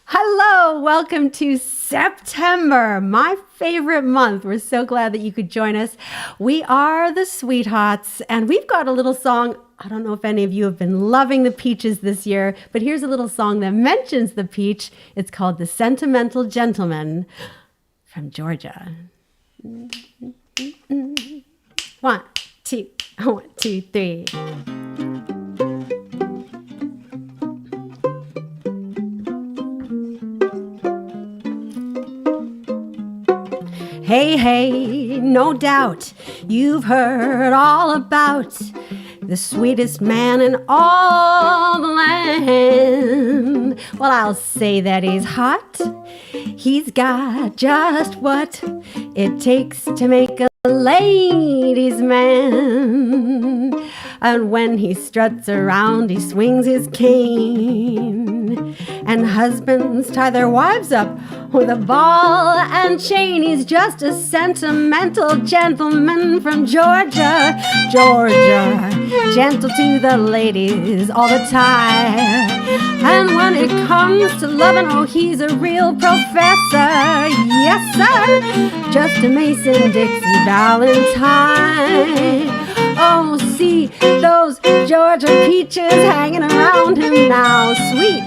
Hello, welcome to September, my favorite month. We're so glad that you could join us. We are the Sweethearts, and we've got a little song. I don't know if any of you have been loving the peaches this year, but here's a little song that mentions the peach. It's called The Sentimental Gentleman from Georgia. One, two, three. Hey, hey, no doubt you've heard all about the sweetest man in all the land. Well, I'll say that he's hot. He's got just what it takes to make a ladies' man. And when he struts around, he swings his cane. And husbands tie their wives up with a ball and chain. He's just a sentimental gentleman from Georgia. Georgia, gentle to the ladies all the time. And when it comes to loving, oh, he's a real professor. Yes, sir, just a Mason Dixie Valentine. Oh, see those Georgia peaches hanging around him now, sweet.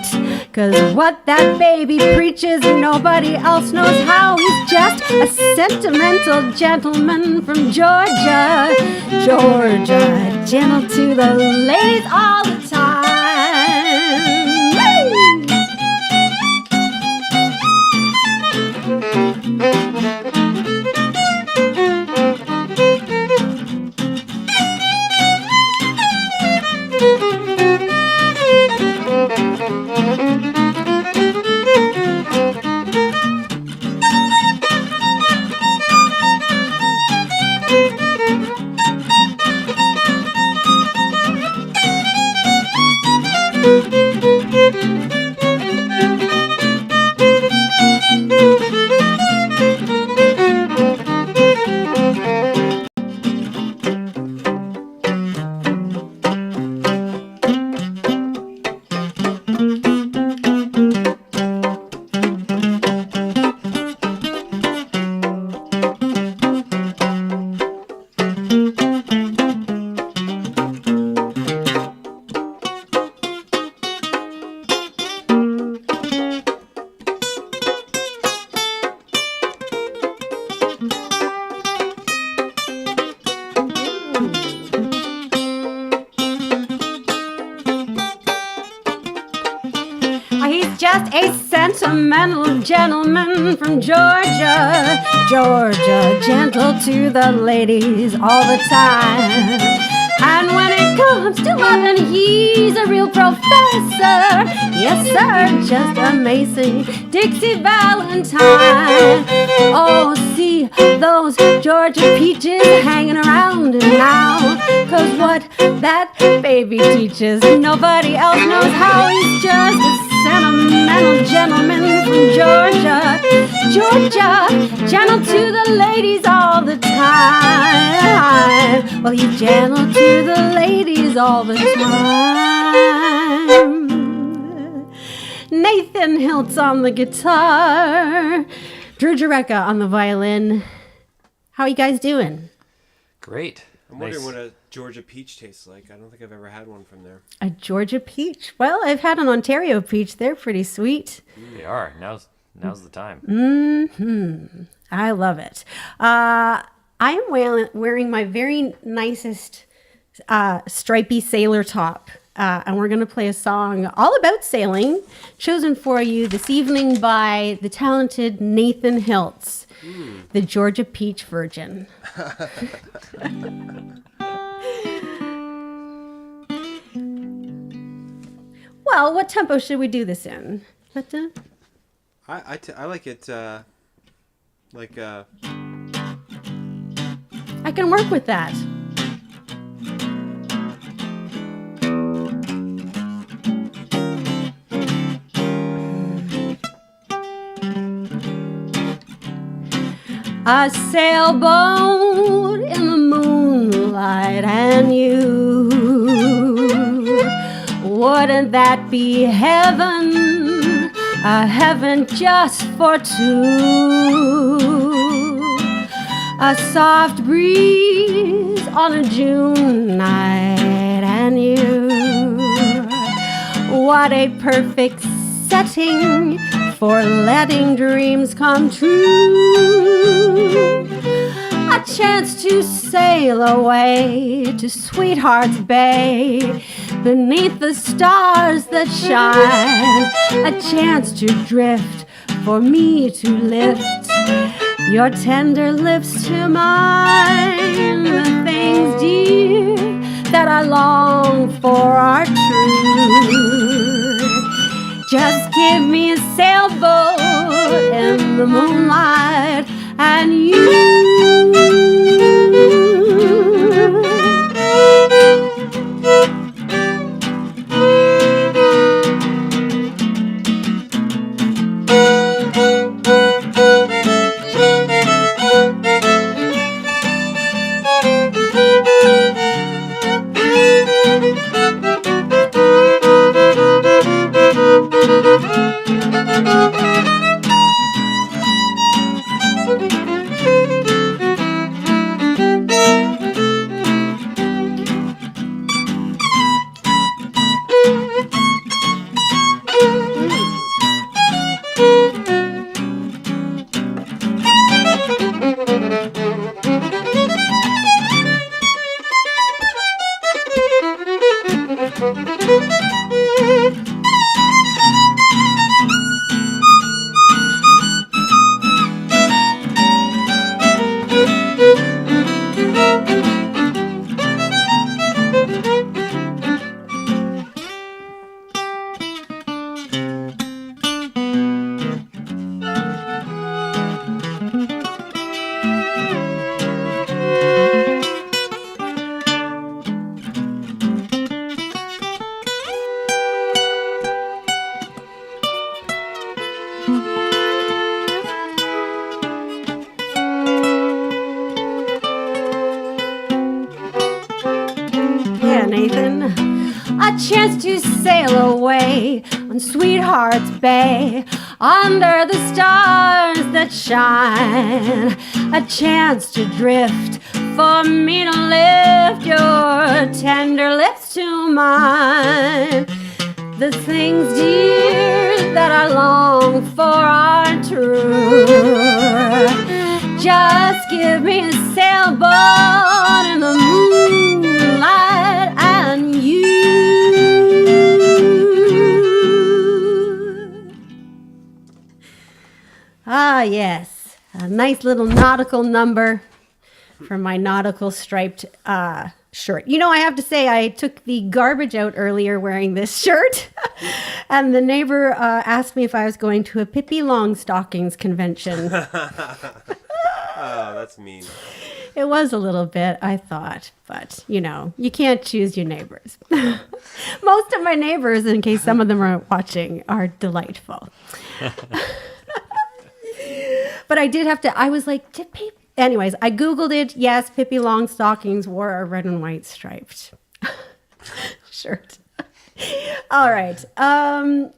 'Cause what that baby preaches, nobody else knows how. He's just a sentimental gentleman from Georgia. Georgia, gentle to the ladies all the time. Just a sentimental gentleman from Georgia. Georgia, gentle to the ladies all the time. And when it comes to loving, he's a real professor. Yes, sir, just a Mason Dixie Valentine. Oh, see those Georgia peaches hanging around him now. 'Cause what that baby teaches, nobody else knows how. He's just a sentimental gentleman from Georgia. Georgia, gentle to the ladies all the time. Well, he's gentle to the ladies all the time. Nathan Hiltz on the guitar. Jurecka on the violin. How are you guys doing? Great. I'm wondering what a Georgia peach tastes like. I don't think I've ever had one from there. A Georgia peach? Well, I've had an Ontario peach. They're pretty sweet. They are. Now's the time. I love it. I am wearing my very nicest stripy sailor top. And we're going to play a song all about sailing, chosen for you this evening by the talented Nathan Hiltz, the Georgia Peach Virgin. Well, what tempo should we do this in? I like it like I can work with that. A sailboat in the moonlight and you. Wouldn't that be heaven? a heaven just for two. A soft breeze on a June night and you. What a perfect setting for letting dreams come true. A chance to sail away to Sweetheart's Bay beneath the stars that shine. A chance to drift, for me to lift your tender lips to mine. The things dear that I long for are true. Just give me a sailboat in the moonlight and you. Nathan, a chance to sail away on Sweetheart's Bay under the stars that shine. A chance to drift, for me to lift your tender lips to mine. The things dear that I long for are true. Just give me a sailboat in the moonlight and you. Ah, yes, a nice little nautical number from my nautical striped shirt. You know, I have to say, I took the garbage out earlier wearing this shirt, and the neighbor asked me if I was going to a Pippi Longstockings convention. Oh, that's mean. It was a little bit, I thought, but you know, you can't choose your neighbors. Most of my neighbors, in case some of them are watching, are delightful. But I did have to, I was like, anyways, I Googled it. Yes, Pippi Longstockings wore a red and white striped shirt. All right. From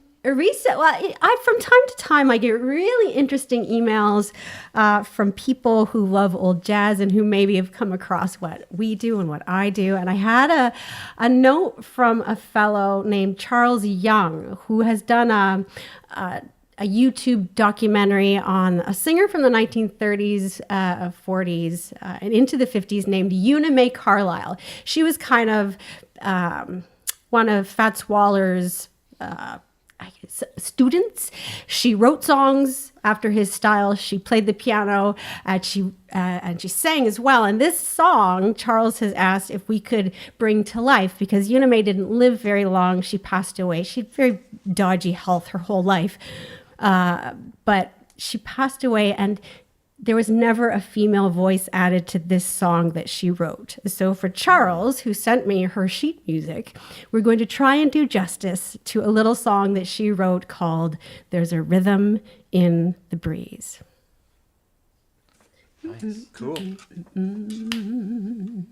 time to time, I get really interesting emails from people who love old jazz and who maybe have come across what we do and what I do. And I had a note from a fellow named Charles Young, who has done a YouTube documentary on a singer from the 1930s, 40s, and into the 50s named Una Mae Carlisle. She was kind of one of Fats Waller's students. She wrote songs after his style. She played the piano, and she sang as well. And this song, Charles has asked if we could bring to life, because Una Mae didn't live very long. She passed away. She had very dodgy health her whole life. But she passed away, and there was never a female voice added to this song that she wrote. So for Charles, who sent me her sheet music, we're going to try and do justice to a little song that she wrote called There's a Rhythm in the Breeze. Nice. Cool. And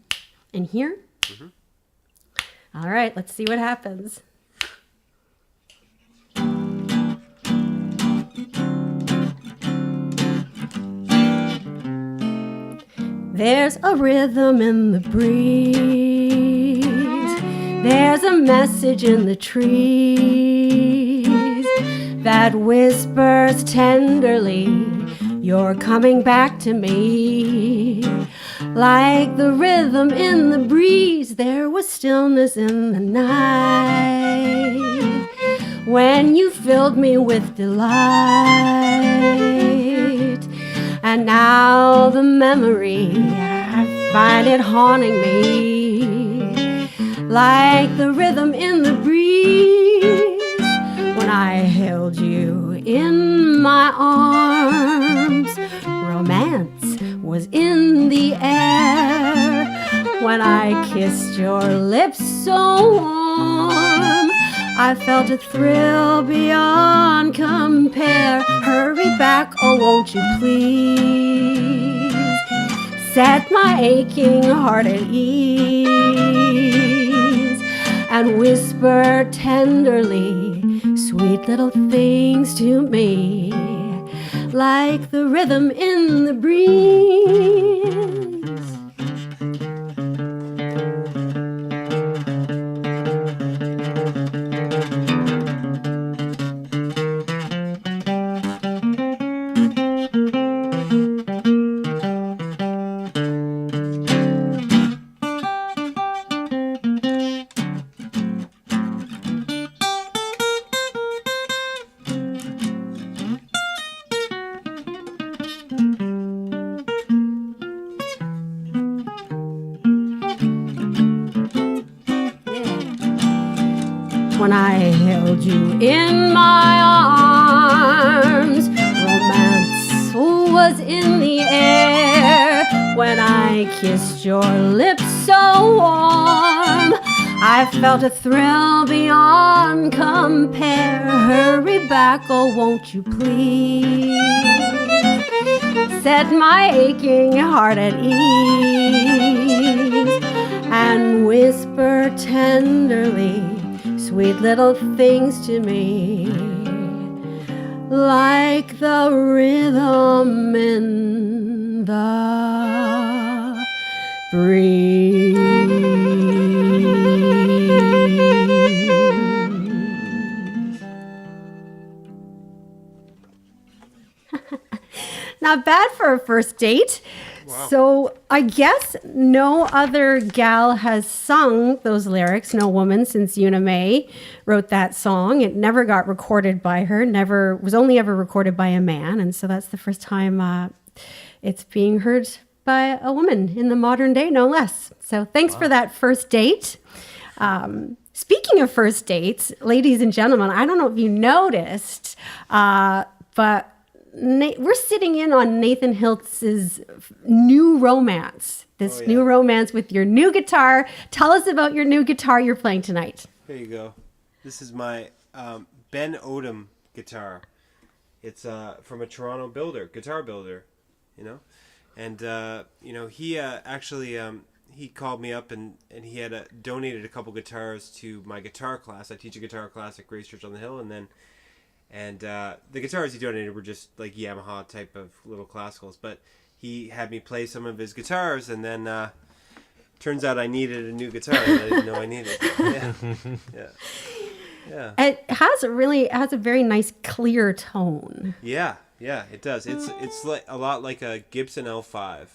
here? Mm-hmm. All right, let's see what happens. There's a rhythm in the breeze. There's a message in the trees that whispers tenderly, you're coming back to me. Like the rhythm in the breeze, there was stillness in the night when you filled me with delight. And now the memory, I find it haunting me, like the rhythm in the breeze when I held you in my arms. Romance was in the air when I kissed your lips so warm. I felt a thrill beyond compare. Hurry back, oh won't you please? Set my aching heart at ease and whisper tenderly sweet little things to me, like the rhythm in the breeze. When I held you in my arms, romance was in the air. When I kissed your lips so warm, I felt a thrill beyond compare. Hurry back, oh won't you please? Set my aching heart at ease and whisper tenderly sweet little things to me, like the rhythm in the breeze. Not bad for a first date. Wow. So I guess no other gal has sung those lyrics, no woman since Una May wrote that song. It never got recorded by her, was only ever recorded by a man. And so that's the first time it's being heard by a woman in the modern day, no less. So thanks for that first date. Speaking of first dates, ladies and gentlemen, I don't know if you noticed, but we're sitting in on Nathan Hiltz's new romance. This new romance with your new guitar. Tell us about your new guitar you're playing tonight. Here you go. This is my Ben Odom guitar. It's from a Toronto guitar builder, you know. And he actually he called me up and he had donated a couple guitars to my guitar class. I teach a guitar class at Grace Church on the Hill, and the guitars he donated were just like Yamaha type of little classicals. But he had me play some of his guitars, and then turns out I needed a new guitar that I didn't know I needed. Yeah. It has a very nice clear tone. Yeah, it does. It's like a lot like a Gibson L5,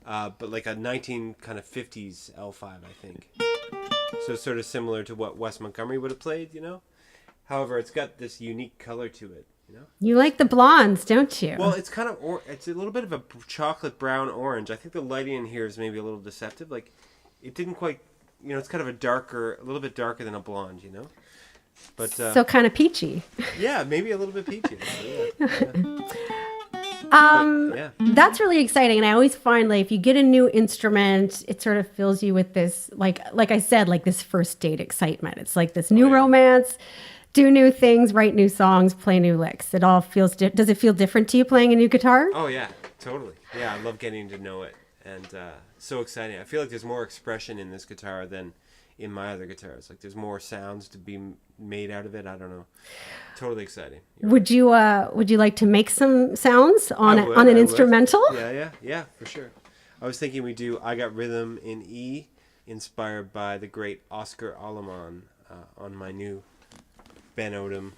but like a 50s L5, I think. So sort of similar to what Wes Montgomery would have played, you know. However, it's got this unique color to it, you know. You like the blondes, don't you? Well, it's kind of it's a little bit of a chocolate brown orange. I think the lighting in here is maybe a little deceptive. Like, it didn't quite, you know, it's kind of a little bit darker than a blonde, you know. But so kind of peachy. Yeah, maybe a little bit peachy. That's really exciting, and I always find like if you get a new instrument, it sort of fills you with this like I said, like this first date excitement. It's like this new romance. Do new things, write new songs, play new licks. It all feels. Does it feel different to you playing a new guitar? Oh yeah, totally. Yeah, I love getting to know it, and so exciting. I feel like there's more expression in this guitar than in my other guitars. Like there's more sounds to be made out of it. I don't know. Totally exciting. Would you like to make some sounds on an instrumental? Yeah, for sure. I was thinking we do I Got Rhythm in E, inspired by the great Oscar Aleman on my new Ben Odom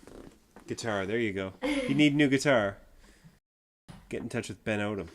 guitar. There you go. If you need a new guitar, get in touch with Ben Odom.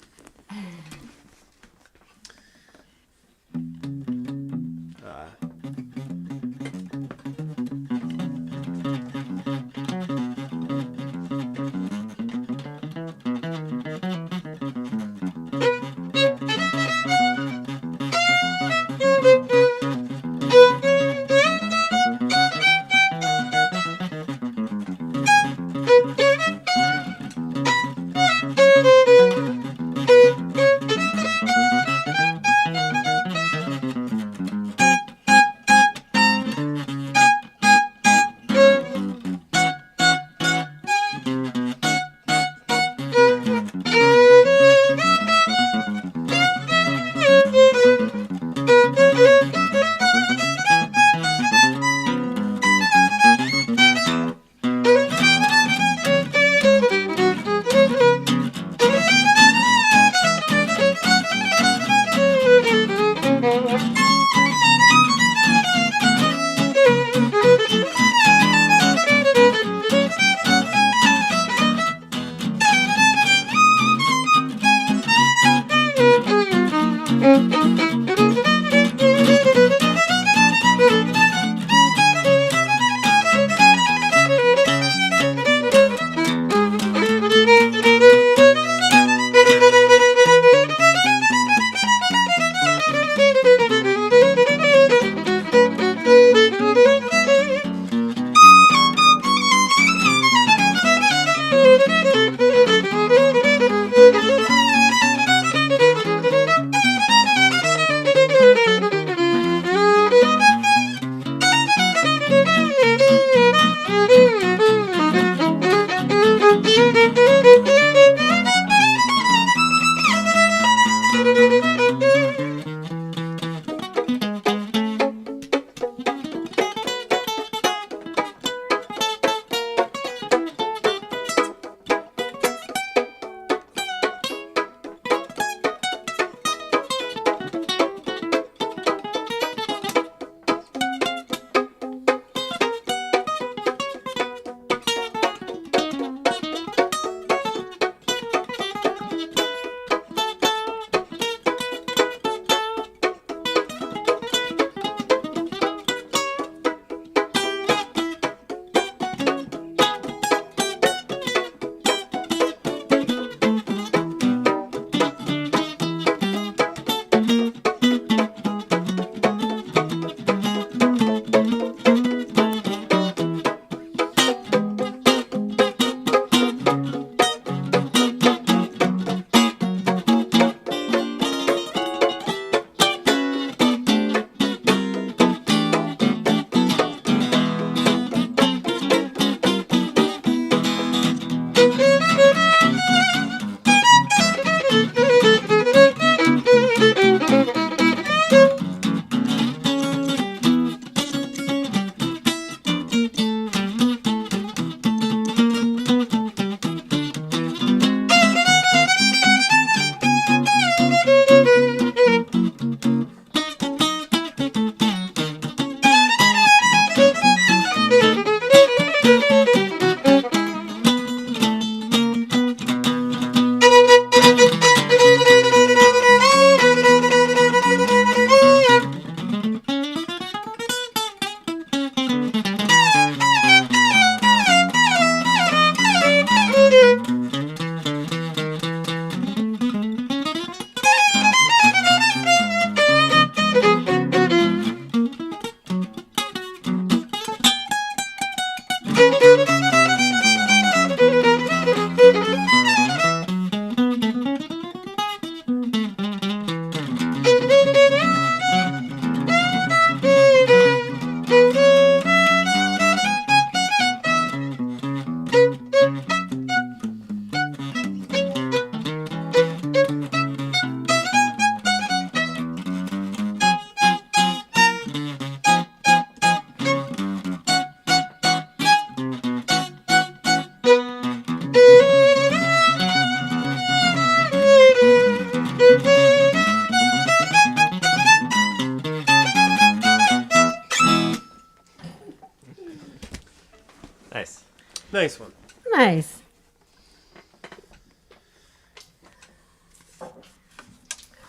Nice one. Nice.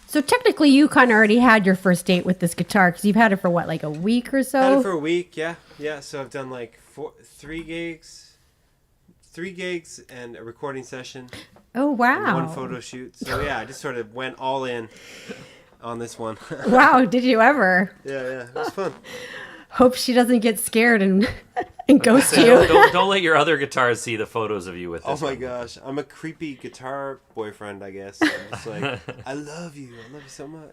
So technically, you kind of already had your first date with this guitar because you've had it for what, like a week or so? Had it for a week, yeah. So I've done like 3 gigs and a recording session. Oh wow! And 1 photo shoot. So yeah, I just sort of went all in on this one. Wow! Did you ever? Yeah, it was fun. Hope she doesn't get scared and ghost So you. don't let your other guitars see the photos of you with this. Oh my one. gosh, I'm a creepy guitar boyfriend, I guess. I'm just like, I love you so much.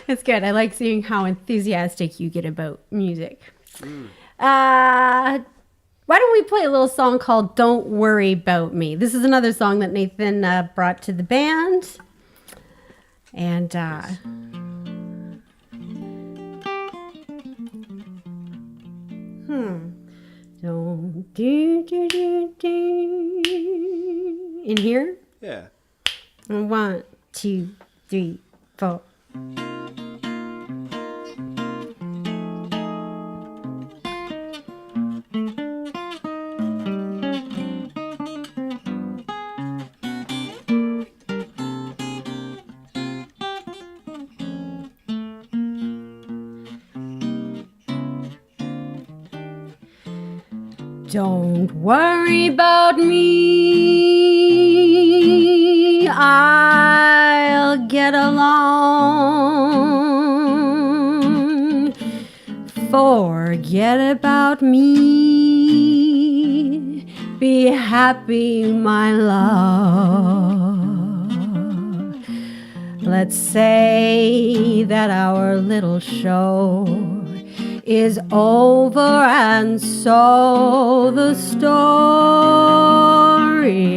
It's good. I like seeing how enthusiastic you get about music. Why don't we play a little song called Don't Worry About Me? This is another song that Nathan brought to the band. And don't do in here. Yeah. 1, 2, 3, 4. Don't worry about me, I'll get along. Forget about me, be happy, my love. Let's say that our little show is over, and so the story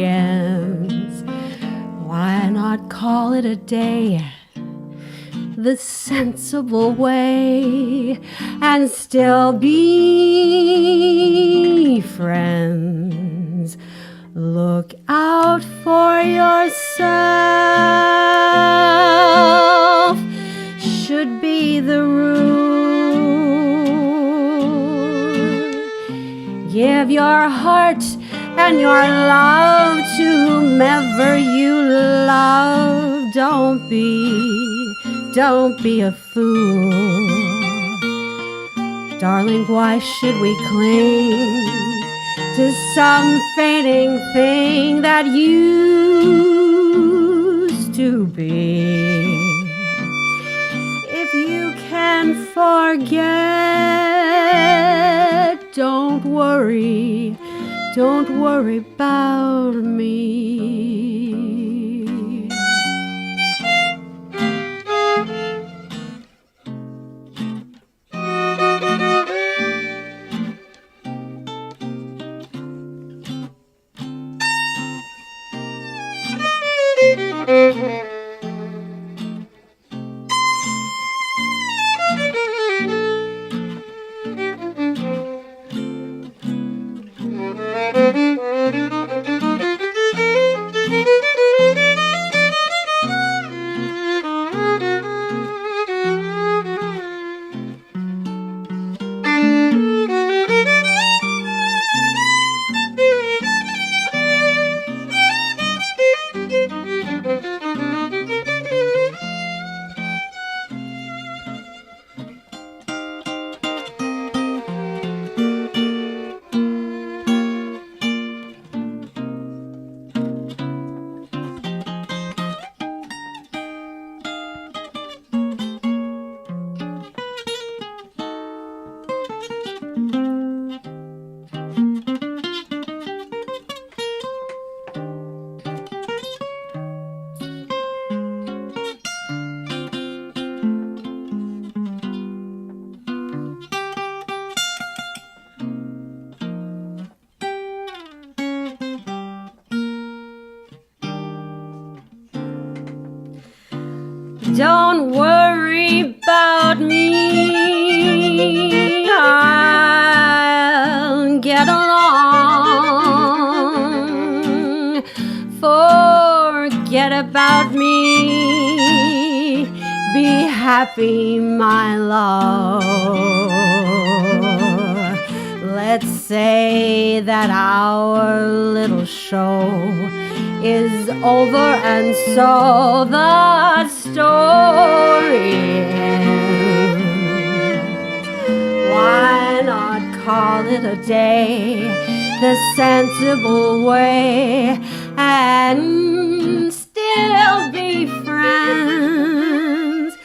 ends. Why not call it a day the sensible way and still be friends? Look out for yourself should be the rule. Give your heart and your love to whomever you love. Don't be a fool. Darling, why should we cling to some fading thing that used to be? If you can forget, don't worry about me. Don't worry about me, I'll get along. Forget about me, be happy, my love. let's say that our little show is over, and so the story ends. Why not call it a day the sensible way and still be friends?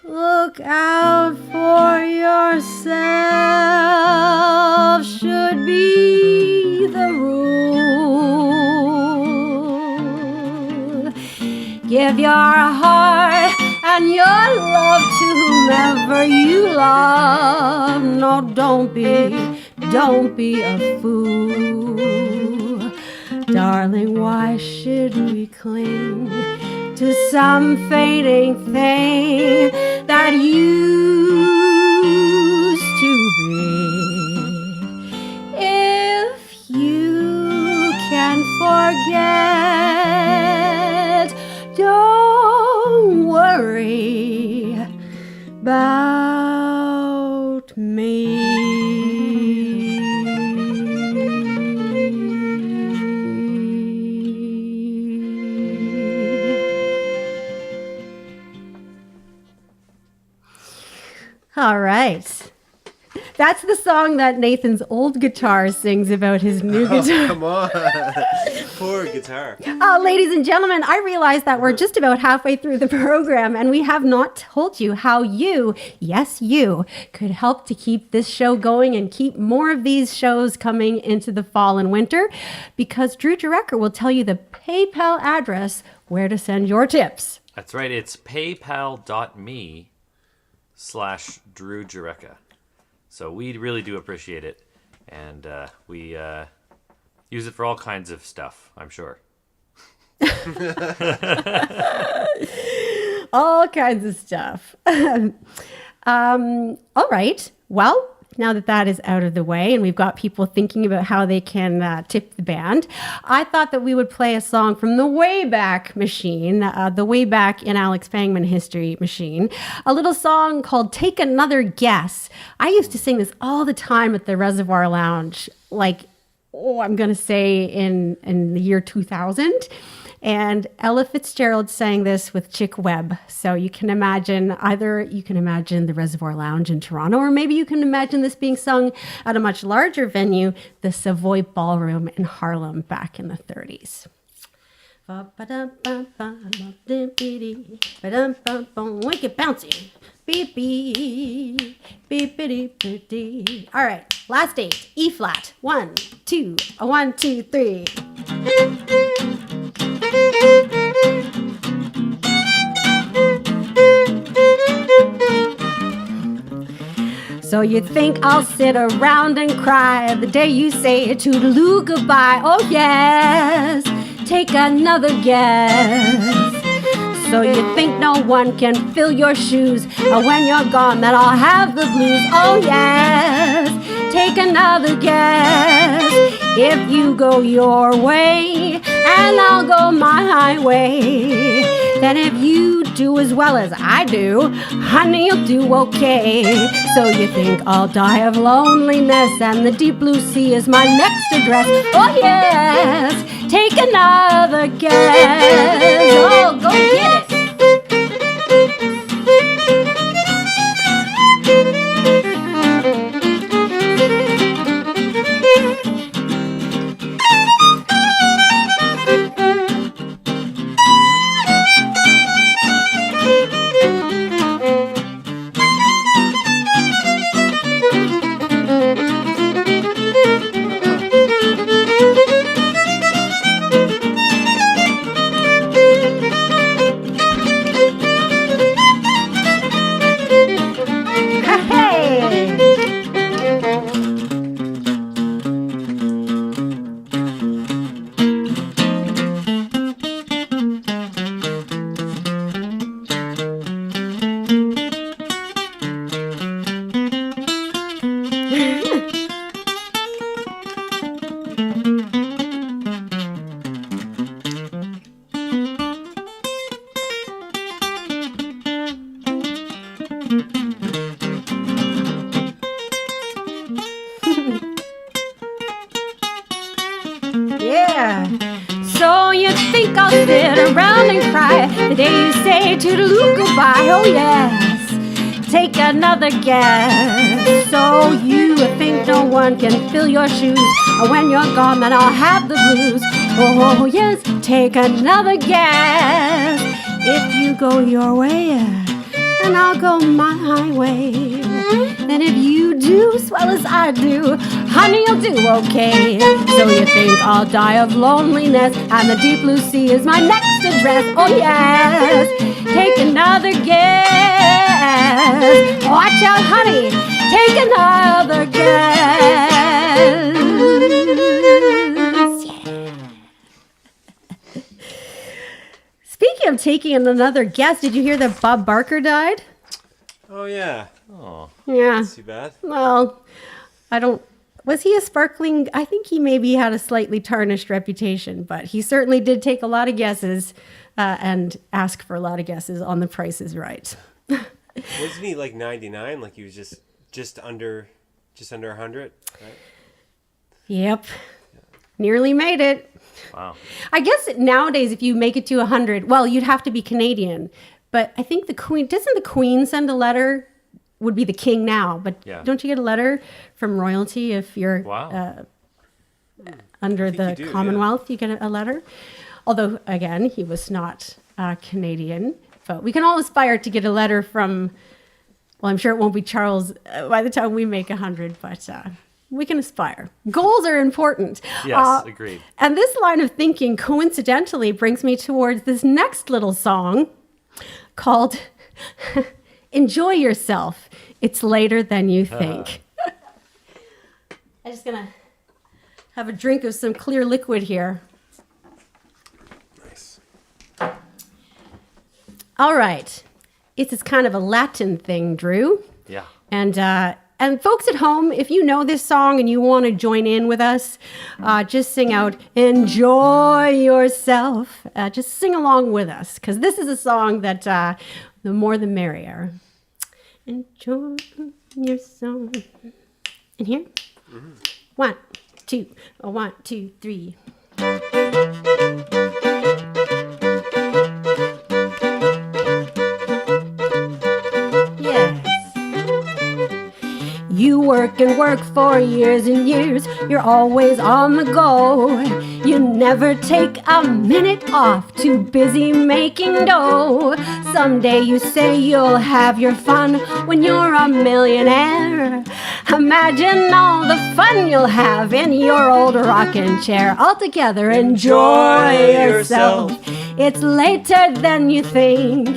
Look out for yourself should be the rule. Give your heart and your love to whomever you love. No, don't be a fool. Darling, why should we cling to some fading thing that used to be? If you can forget, don't worry about me. All right. That's the song that Nathan's old guitar sings about his new guitar. Come on. Poor guitar. Ladies and gentlemen, I realize that we're just about halfway through the program and we have not told you how you, yes, you, could help to keep this show going and keep more of these shows coming into the fall and winter, because Drew Jurecka will tell you the PayPal address where to send your tips. That's right. It's paypal.me/Drew Jurecka. So we really do appreciate it. And we use it for all kinds of stuff, I'm sure. All kinds of stuff. All right. Well, now that that is out of the way and we've got people thinking about how they can tip the band, I thought that we would play a song from the Wayback Machine, the Wayback in Alex Pangman history machine, a little song called Take Another Guess. I used to sing this all the time at the Reservoir Lounge, like, I'm going to say in the year 2000. And Ella Fitzgerald sang this with Chick Webb. So you can imagine, either you can imagine the Reservoir Lounge in Toronto, or maybe you can imagine this being sung at a much larger venue, the Savoy Ballroom in Harlem back in the 30s. Make it bouncy. Beep, beep, beep, beep, beep, beep. All right, last 8, E flat. 1, 2, 1, 2, 3. So you think I'll sit around and cry the day you say toodaloo goodbye? Oh yes, take another guess. So you think no one can fill your shoes, or when you're gone that I'll have the blues? Oh yes, take another guess. If you go your way and I'll go my highway, then if you do as well as I do, honey, you'll do okay. So you think I'll die of loneliness and the deep blue sea is my next address? Oh yes, take another guess. Oh, go get it. Yeah. So you think I'll sit around and cry the day you say toodaloo goodbye? Oh yes. Take another guess. So you think no one can fill your shoes? When you're gone, then I'll have the blues. Oh yes. Take another guess. If you go your way, and I'll go my way. Then if you do as well as I do, honey, you'll do okay. So you think I'll die of loneliness, and the deep blue sea is my next address. Oh yes, take another guess. Watch out, honey, take another guess. Yeah. Speaking of taking another guess, did you hear that Bob Barker died? Oh yeah. Oh. Yeah. That's too bad. Well, I don't. Was he a sparkling? I think he maybe had a slightly tarnished reputation, but he certainly did take a lot of guesses and ask for a lot of guesses on The Price is Right. Wasn't he like 99? Like he was just under 100, right? Yep. Nearly made it. Wow. I guess nowadays, if you make it to 100, well, you'd have to be Canadian. But I think doesn't the Queen send a letter? Would be the king now, but Yeah. don't you get a letter from royalty if you're Wow. under the you do, Commonwealth? You get a letter. Although, again, he was not Canadian. But we can all aspire to get a letter from, well, I'm sure it won't be Charles by the time we make 100, but we can aspire. Goals are important. Yes, agreed. And this line of thinking coincidentally brings me towards this next little song called Enjoy Yourself. It's later than you think. I'm just going to have a drink of some clear liquid here. Nice. All right. It's kind of a Latin thing, Drew. Yeah. And folks at home, if you know this song and you want to join in with us, just sing out, Enjoy Yourself. Just sing along with us, because this is a song that the more the merrier. Enjoy yourself. In here? Mm-hmm. 1, 2, 1, 2, 3. You work and work for years and years. You're always on the go. You never take a minute off. Too busy making dough. Someday you say you'll have your fun when you're a millionaire. Imagine all the fun you'll have in your old rocking chair. Altogether, enjoy yourself. It's later than you think.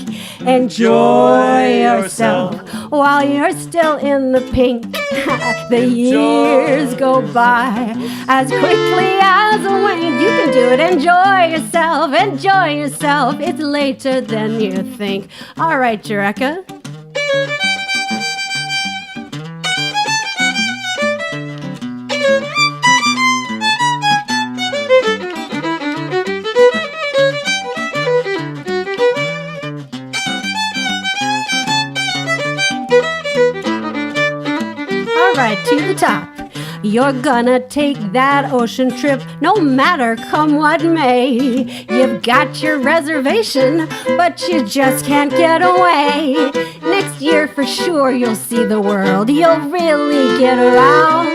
Enjoy yourself while you're still in the pink. The years go by as quickly as a wink. You can do it. Enjoy yourself. Enjoy yourself. It's later than you think. All right, Jurecka. To the top. You're gonna take that ocean trip no matter come what may. You've got your reservation, but you just can't get away. Next year for sure you'll see the world. You'll really get around.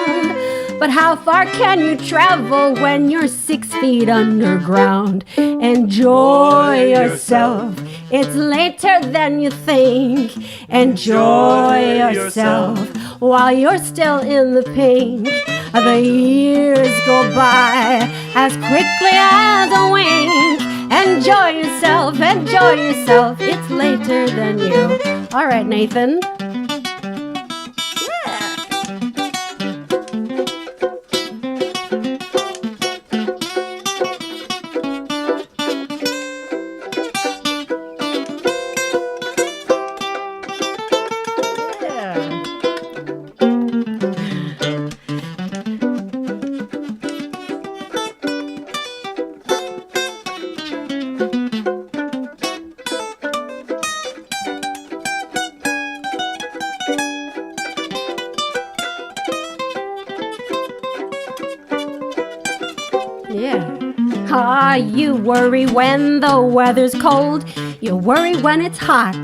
But how far can you travel when you're 6 feet underground? Enjoy yourself. It's later than you think. Enjoy yourself while you're still in the pink. The years go by as quickly as a wink. Enjoy yourself, enjoy yourself. It's later than you. All right, Nathan. Yeah. Ah, you worry when the weather's cold. You worry when it's hot.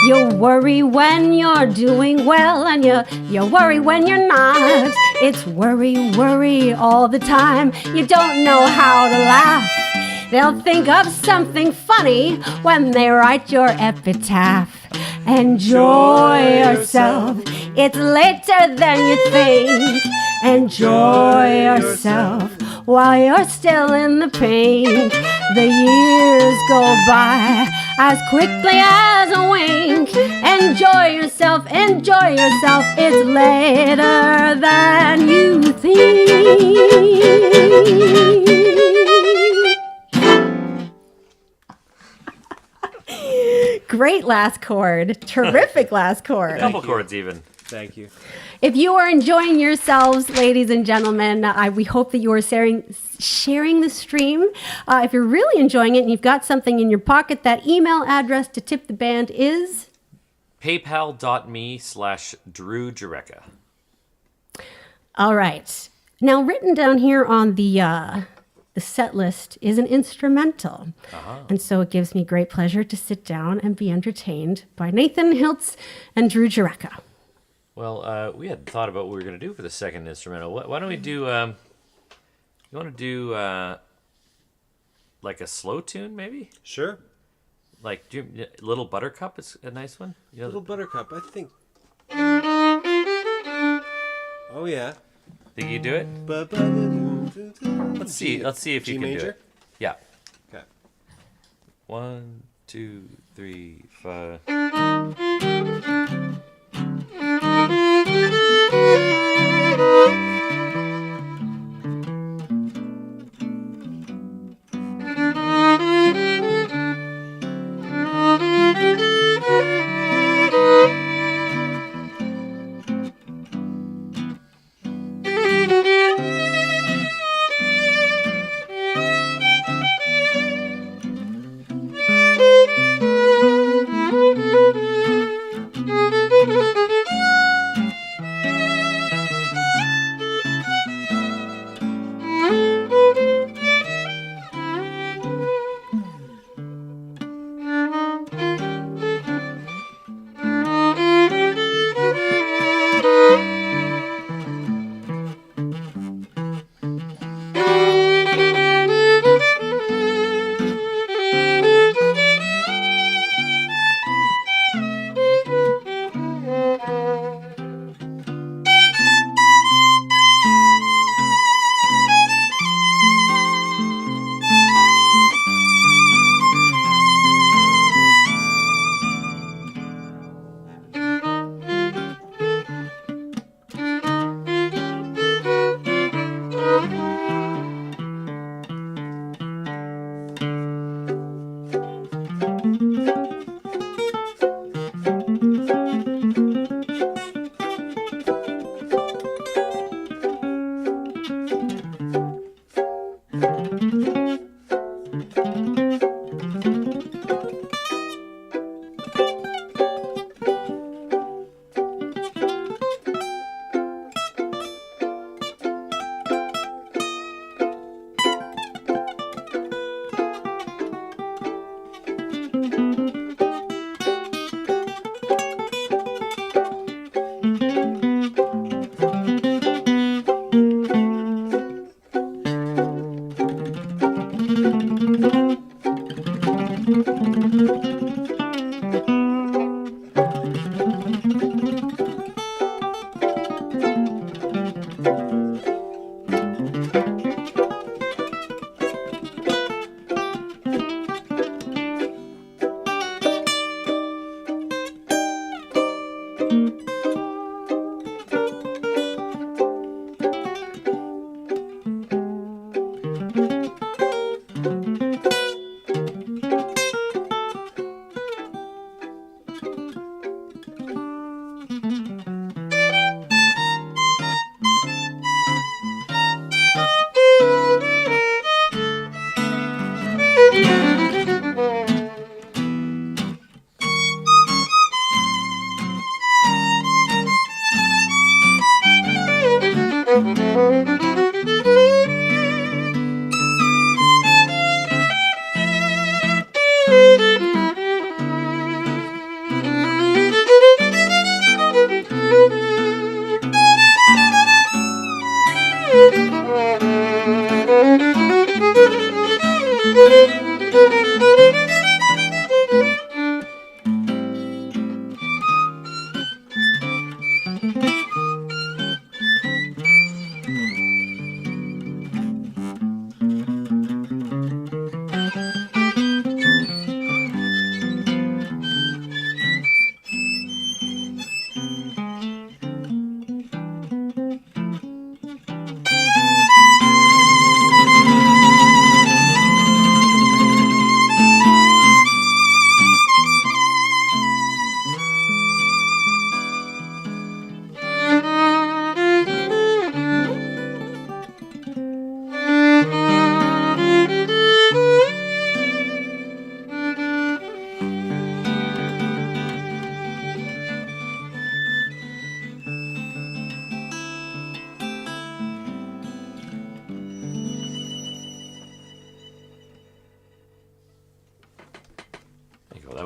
You worry when you're doing well, and you worry when you're not. It's worry, worry all the time. You don't know how to laugh. They'll think of something funny when they write your epitaph. Enjoy yourself. It's later than you think. Enjoy yourself while you're still in the pink. The years go by as quickly as a wink. Enjoy yourself, enjoy yourself. It's later than you think. Great last chord. Terrific last chord. A couple chords even. Thank you. If you are enjoying yourselves, ladies and gentlemen, we hope that you are sharing the stream. If you're really enjoying it and you've got something in your pocket, that email address to tip the band is paypal.me/Drew Jurecka. all right. Now, written down here on the set list is an instrumental. And so it gives me great pleasure to sit down and be entertained by Nathan Hiltz and Drew Jurecka. Well, we hadn't thought about what we were going to do for the second instrumental. Why don't we do, you want to do, like a slow tune, maybe? Sure. Like, Little Buttercup is a nice one? You know, Little Buttercup, I think. Oh, yeah. think you do it? Let's see if you can do it. Yeah. Okay. 1, 2, 3, 4.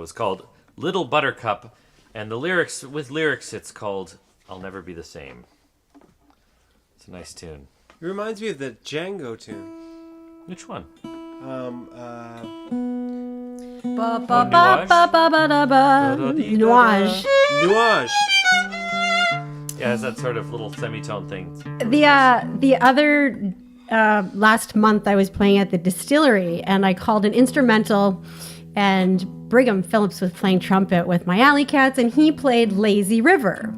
was called Little Buttercup, and the lyrics, it's called I'll Never Be the Same. It's a nice tune. It reminds me of the Django tune. Which one? Nuage. Nuage. Yeah, it's that sort of little semitone thing. The other last month I was playing at the distillery, and I called an instrumental, and Brigham Phillips was playing trumpet with my Alley Cats, and he played Lazy River.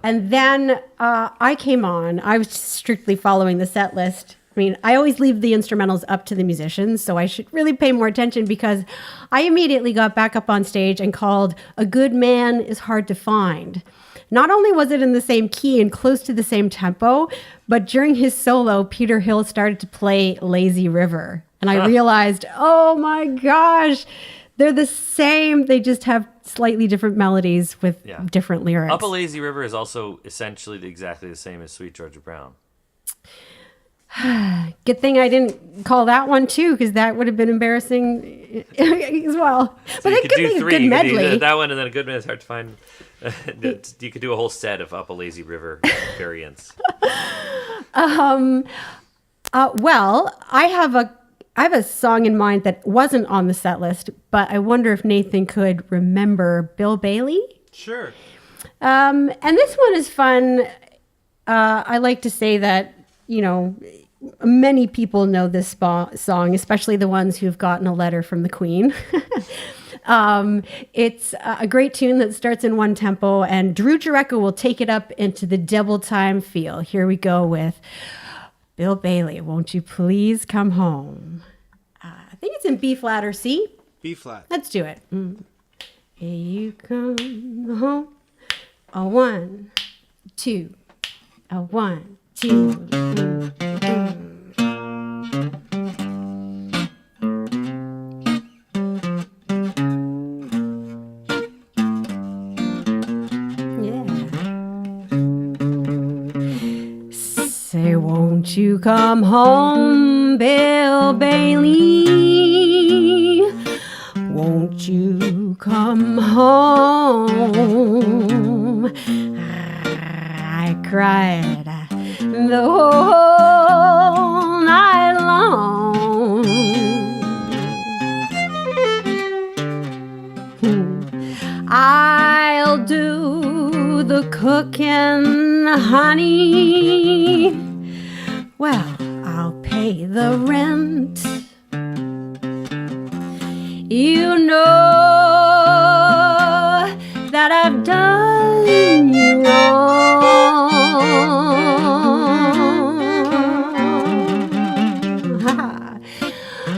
And then I came on. I was strictly following the set list. I mean, I always leave the instrumentals up to the musicians, so I should really pay more attention, because I immediately got back up on stage and called A Good Man Is Hard to Find. Not only was it in the same key and close to the same tempo, but during his solo, Peter Hill started to play Lazy River. And I realized, oh my gosh, they're the same. They just have slightly different melodies with different lyrics. Up a Lazy River is also essentially exactly the same as Sweet Georgia Brown. Good thing I didn't call that one too, because that would have been embarrassing as well. So but it could be a good medley. That one, and then A Good Man Is Hard to Find. You could do a whole set of Up a Lazy River variants. Well, I have a song in mind that wasn't on the set list, but I wonder if Nathan could remember Bill Bailey. Sure. And this one is fun. I like to say that, many people know this song, especially the ones who've gotten a letter from the Queen. It's a great tune that starts in one tempo, and Drew Jurecka will take it up into the double time feel. Here we go with Bill Bailey, Won't You Please Come Home? I think it's in B flat or C. B flat. Let's do it. Here you come home. A 1, 2. A 1, 2. Say, won't you come home, Bill Bailey? Won't you come home? I cried the whole night long. I'll do the cooking, honey. Well, I'll pay the rent. You know that I've done you wrong.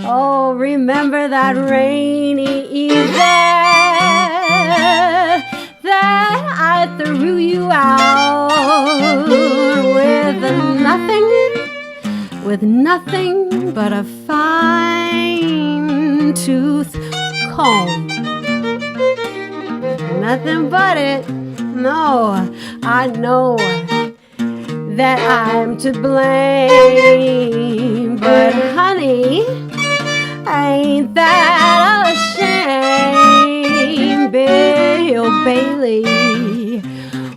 Oh, remember that rainy evening that I threw you out with nothing but a fine tooth comb. Nothing but it. No, I know that I'm to blame, but honey, ain't that a shame? Bill Bailey,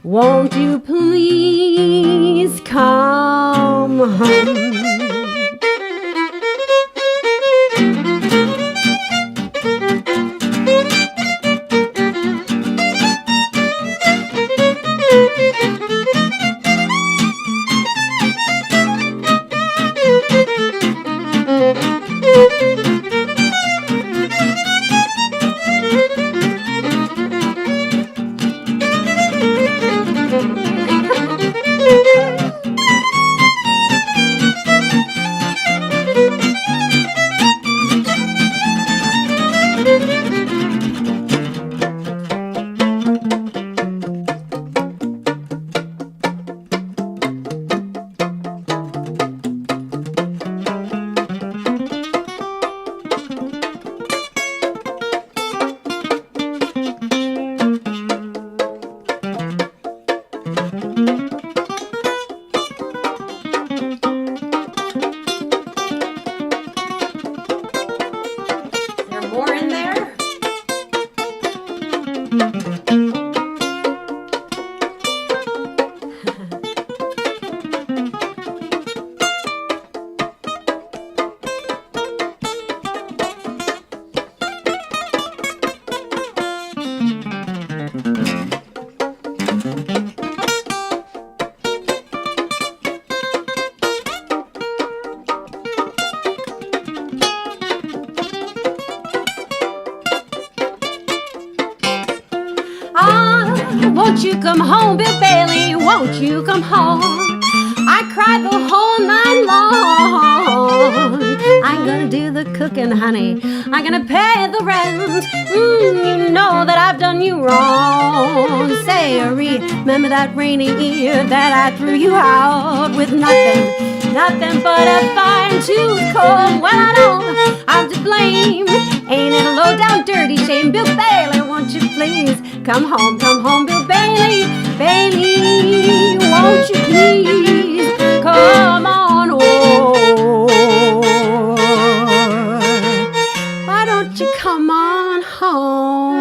won't you please come home? Won't you come home, Bill Bailey? Won't you come home? I cried the whole night long. I'm gonna do the cooking, honey. I'm gonna pay the rent. You know that I've done you wrong. Say, remember that rainy year that I threw you out with nothing but a fine tooth comb. Well, I know I'm to blame. Ain't it a low down dirty shame? Bill Bailey, won't you please come home, Bill Bailey? Bailey, won't you please come on home? Why don't you come on home?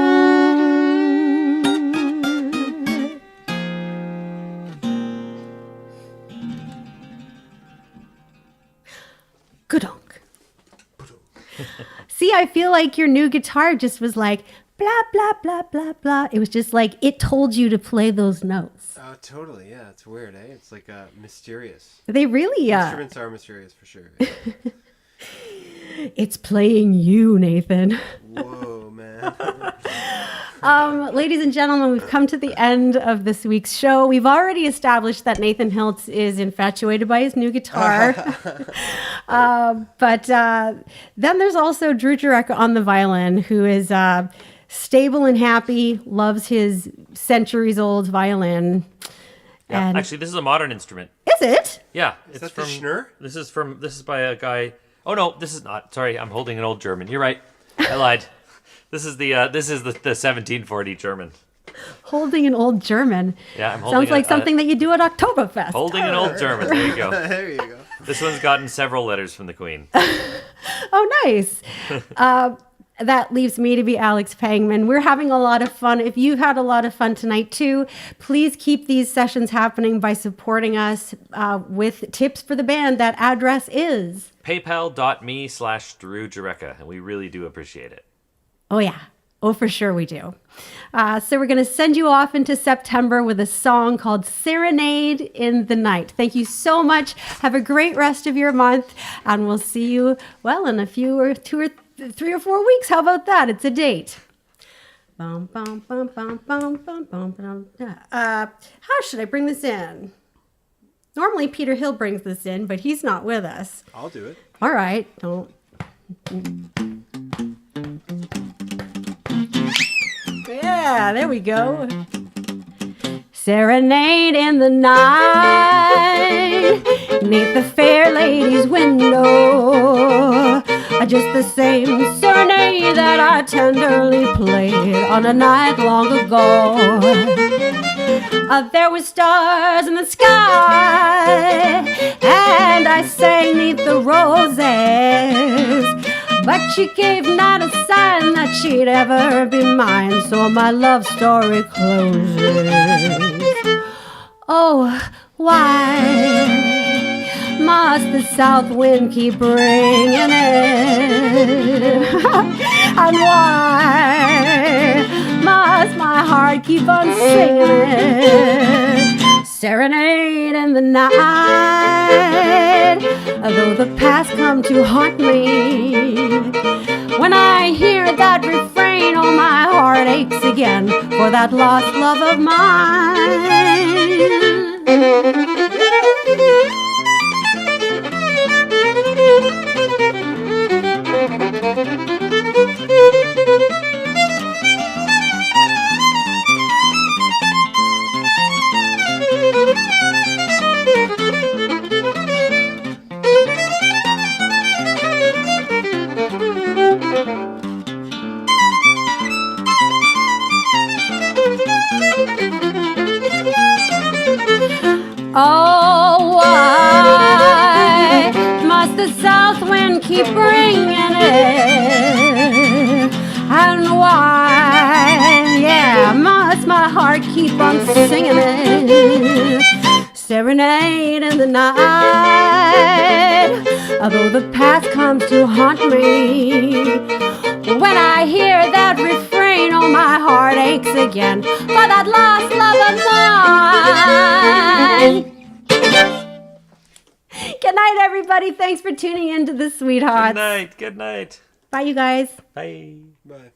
Good-onk. See, I feel like your new guitar just was like, blah, blah, blah, blah, blah. It was just like, it told you to play those notes. Oh, totally. Yeah, it's weird, eh? It's like mysterious. They really Instruments are mysterious for sure. It's playing you, Nathan. Whoa, man. Ladies and gentlemen, we've come to the end of this week's show. We've already established that Nathan Hiltz is infatuated by his new guitar. But then there's also Drew Jurecka on the violin, who is stable and happy, loves his centuries-old violin. Yeah, And actually, this is a modern instrument. is it? Yeah, Is that the Schnur? This is by a guy. Oh no, this is not. Sorry, I'm holding an old German. You're right. I lied. This is the 1740 German. Holding an old German. Yeah, I'm holding. Sounds like something that you do at Oktoberfest. Holding an old German. There you go. There you go. This one's gotten several letters from the Queen. Oh, nice. That leaves me to be Alex Pangman. We're having a lot of fun. If you've had a lot of fun tonight too, please keep these sessions happening by supporting us with tips for the band. That address is PayPal.me/Drew Jurecka, and we really do appreciate it. Oh, yeah. Oh, for sure we do. So we're going to send you off into September with a song called Serenade in the Night. Thank you so much. Have a great rest of your month, and we'll see you, well, in a few or 2 or 3 or 4 weeks. How about that? It's a date. How should I bring this in? Normally Peter Hill brings this in, but he's not with us. I'll do it. All right. Don't. Yeah, there we go. Serenade in the night, neath the fair lady's window. Just the same serenade that I tenderly played on a night long ago. There were stars in the sky, and I sang neath the roses. But she gave not a sign that she'd ever be mine, so my love story closes. Oh, why must the south wind keep bringing it? And why must my heart keep on singing it? Serenade in the night, though the past come to haunt me. When I hear that refrain, oh, my heart aches again for that lost love of mine. Oh, why must the south wind keep bringing it? And why, yeah, must my heart keep on singing it? Serenade in the night, although the past comes to haunt me. When I hear that refrain, oh, my heart aches again for that lost love of mine. Good night, everybody. Thanks for tuning in to the Sweethearts. Good night. Good night. Bye, you guys. Bye. Bye.